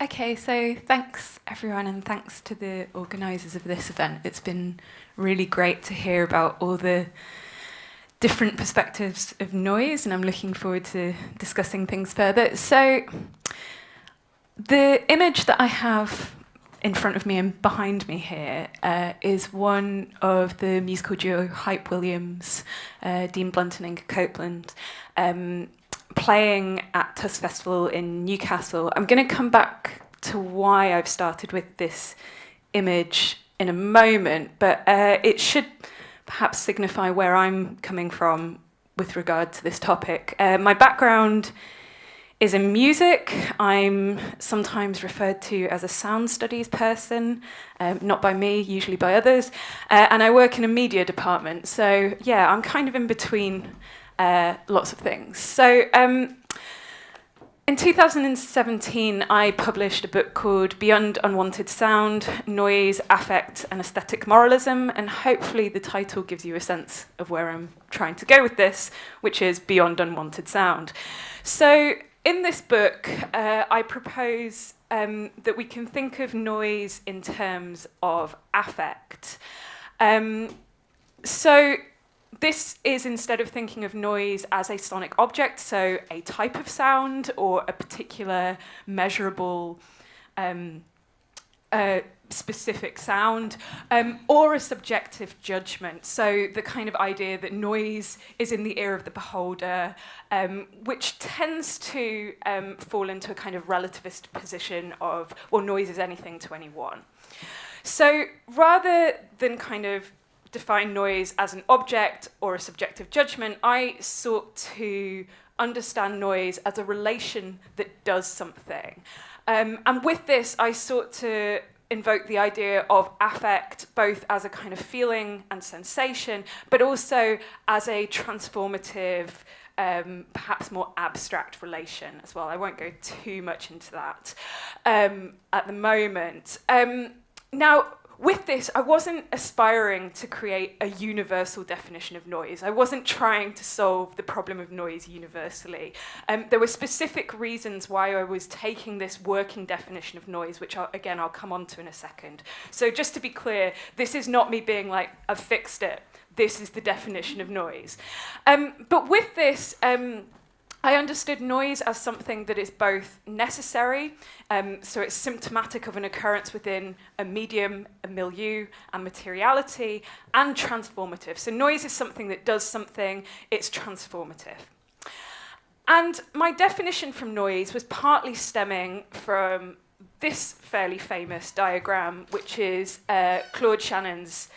Okay, so thanks everyone, and thanks to the organisers of this event. It's been really great to hear about all the different perspectives of noise, and I'm looking forward to discussing things further. So, the image that I have in front of me and behind me here is one of the musical duo Hype Williams, Dean Blunt and Inga Copeland, playing at Tusk Festival in Newcastle. I'm going to come back to why I've started with this image in a moment, but it should perhaps signify where I'm coming from with regard to this topic. My background is in music. I'm sometimes referred to as a sound studies person, not by me, usually by others, and I work in a media department. So yeah, I'm kind of in between lots of things. So in 2017, I published a book called Beyond Unwanted Sound, Noise, Affect and Aesthetic Moralism, and hopefully the title gives you a sense of where I'm trying to go with this, which is Beyond Unwanted Sound. So in this book, I propose that we can think of noise in terms of affect. So this is, instead of thinking of noise as a sonic object, so a type of sound or a particular measurable specific sound, or a subjective judgment. So the kind of idea that noise is in the ear of the beholder, which tends to fall into a kind of relativist position of, well, noise is anything to anyone. So rather than kind of define noise as an object or a subjective judgment, I sought to understand noise as a relation that does something. And with this, I sought to invoke the idea of affect both as a kind of feeling and sensation, but also as a transformative, perhaps more abstract relation as well. I won't go too much into that at the moment. Now, with this, I wasn't aspiring to create a universal definition of noise. I wasn't trying to solve the problem of noise universally. There were specific reasons why I was taking this working definition of noise, which I'll come on to in a second. So just to be clear, this is not me being like, I've fixed it. This is the definition of noise. But with this, I understood noise as something that is both necessary, so it's symptomatic of an occurrence within a medium, a milieu, and materiality, and transformative. So noise is something that does something, it's transformative. And my definition from noise was partly stemming from this fairly famous diagram, which is Claude Shannon's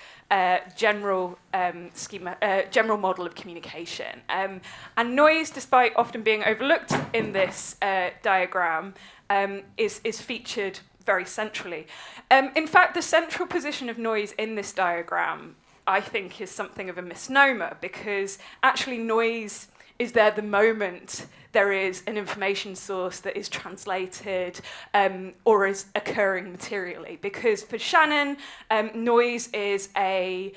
general model of communication. And noise, despite often being overlooked in this diagram, is featured very centrally. In fact, the central position of noise in this diagram, I think, is something of a misnomer, because actually noise is there the moment there is an information source that is translated or is occurring materially. Because for Shannon, noise is a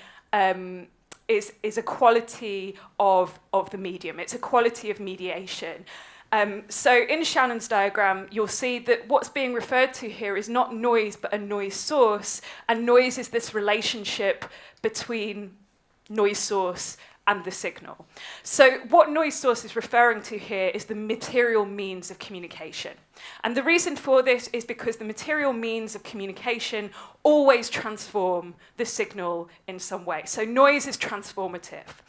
quality of the medium. It's a quality of mediation. So in Shannon's diagram, you'll see that what's being referred to here is not noise, but a noise source. And noise is this relationship between noise source and the signal. So what noise source is referring to here is the material means of communication. And the reason for this is because the material means of communication always transform the signal in some way. So noise is transformative.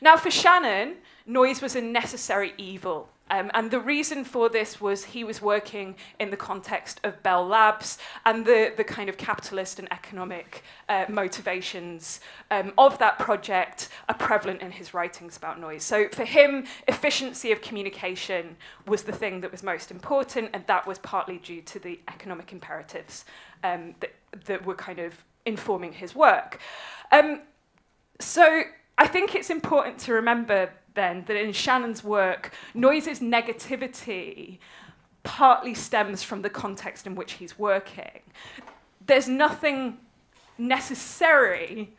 Now for Shannon, noise was a necessary evil. And the reason for this was he was working in the context of Bell Labs, and the kind of capitalist and economic motivations of that project are prevalent in his writings about noise. So for him, efficiency of communication was the thing that was most important, and that was partly due to the economic imperatives that were kind of informing his work. So I think it's important to remember then that in Shannon's work, noise's negativity partly stems from the context in which he's working. There's nothing necessary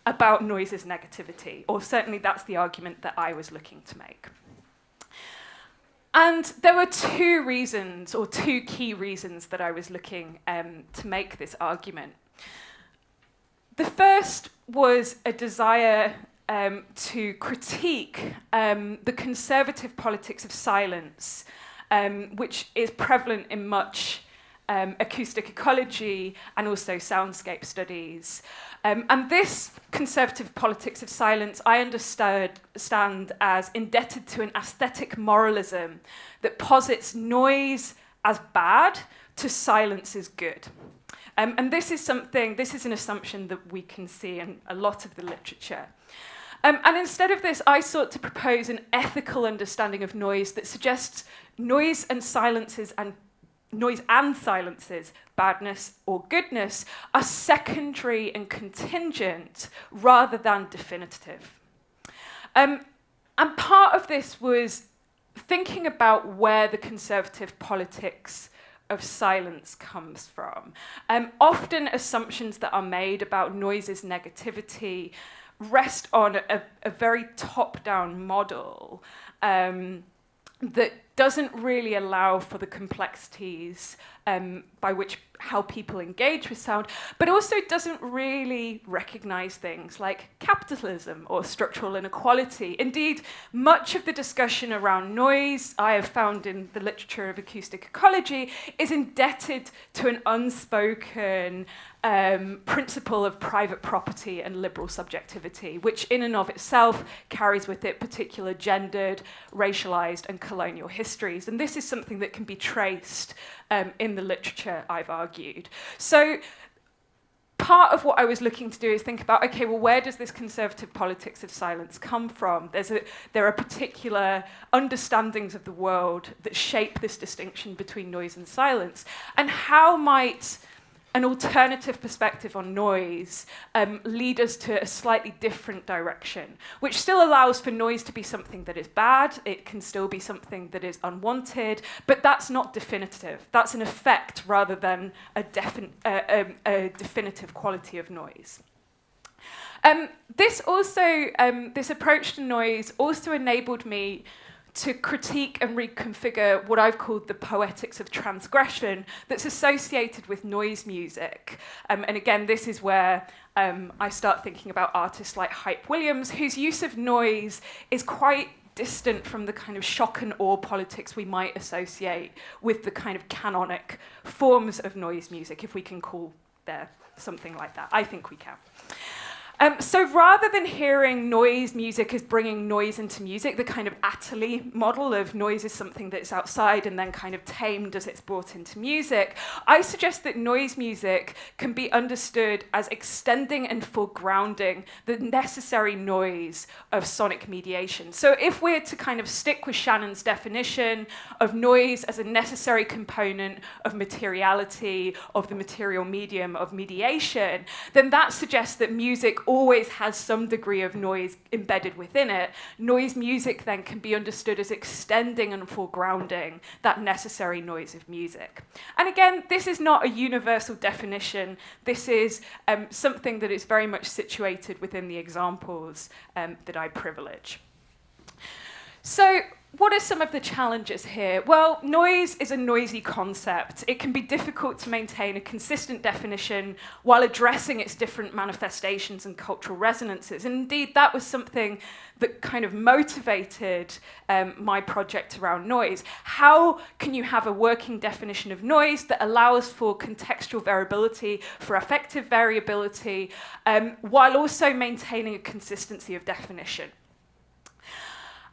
about noise's negativity, or certainly that's the argument that I was looking to make. And there were two reasons, or two key reasons, that I was looking to make this argument. The first was a desire to critique the conservative politics of silence, which is prevalent in much acoustic ecology and also soundscape studies. And this conservative politics of silence I understand as indebted to an aesthetic moralism that posits noise as bad to silence as good. And this is an assumption that we can see in a lot of the literature. And instead of this, I sought to propose an ethical understanding of noise that suggests noise and silences, badness or goodness, are secondary and contingent rather than definitive. And part of this was thinking about where the conservative politics of silence comes from. Often assumptions that are made about noise's negativity rest on a very top-down model that doesn't really allow for the complexities by which how people engage with sound, but also doesn't really recognize things like capitalism or structural inequality. Indeed, much of the discussion around noise I have found in the literature of acoustic ecology is indebted to an unspoken principle of private property and liberal subjectivity, which in and of itself carries with it particular gendered, racialized, and colonial histories. And this is something that can be traced in the literature, I've argued. So part of what I was looking to do is think about, okay, well, where does this conservative politics of silence come from? There are particular understandings of the world that shape this distinction between noise and silence. And how might an alternative perspective on noise lead us to a slightly different direction, which still allows for noise to be something that is bad, it can still be something that is unwanted, but that's not definitive. That's an effect rather than a definitive quality of noise. This approach to noise also enabled me to critique and reconfigure what I've called the poetics of transgression that's associated with noise music. And again, this is where I start thinking about artists like Hype Williams, whose use of noise is quite distant from the kind of shock and awe politics we might associate with the kind of canonic forms of noise music, if we can call there something like that. I think we can. So rather than hearing noise music as bringing noise into music, the kind of Atali model of noise is something that's outside and then kind of tamed as it's brought into music, I suggest that noise music can be understood as extending and foregrounding the necessary noise of sonic mediation. So if we're to kind of stick with Shannon's definition of noise as a necessary component of materiality, of the material medium of mediation, then that suggests that music always has some degree of noise embedded within it. Noise music then can be understood as extending and foregrounding that necessary noise of music. And again, this is not a universal definition. This is something that is very much situated within the examples that I privilege. So, what are some of the challenges here? Well, noise is a noisy concept. It can be difficult to maintain a consistent definition while addressing its different manifestations and cultural resonances. And indeed, that was something that kind of motivated my project around noise. How can you have a working definition of noise that allows for contextual variability, for affective variability, while also maintaining a consistency of definition?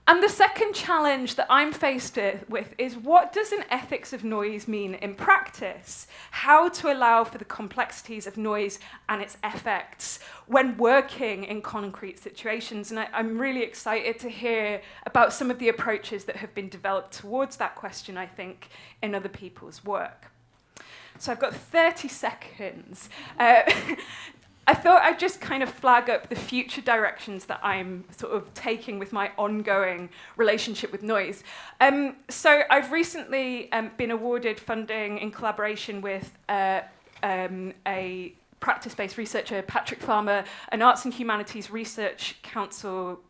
And the second challenge that I'm faced with is, what does an ethics of noise mean in practice? How to allow for the complexities of noise and its effects when working in concrete situations? And I'm really excited to hear about some of the approaches that have been developed towards that question, I think, in other people's work. So I've got 30 seconds. I thought I'd just kind of flag up the future directions that I'm sort of taking with my ongoing relationship with noise. So I've recently been awarded funding in collaboration with a practice-based researcher Patrick Farmer an Arts and Humanities Research Council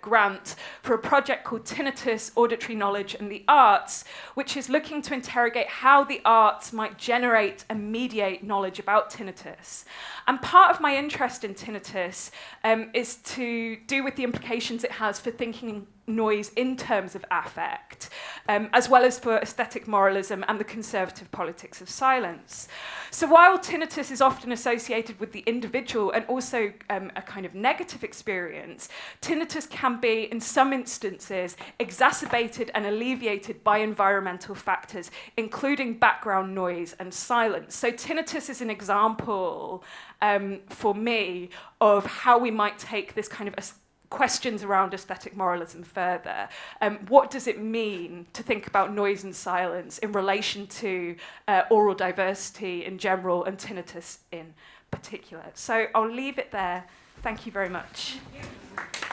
grant for a project called Tinnitus, Auditory Knowledge and the Arts, which is looking to interrogate how the arts might generate and mediate knowledge about tinnitus. And part of my interest in tinnitus is to do with the implications it has for thinking noise in terms of affect, as well as for aesthetic moralism and the conservative politics of silence. So while tinnitus is often associated with the individual and also a kind of negative experience, tinnitus can be, in some instances, exacerbated and alleviated by environmental factors, including background noise and silence. So tinnitus is an example for me of how we might take this kind of questions around aesthetic moralism further. What does it mean to think about noise and silence in relation to oral diversity in general and tinnitus in particular? So I'll leave it there. Thank you very much. Thank you.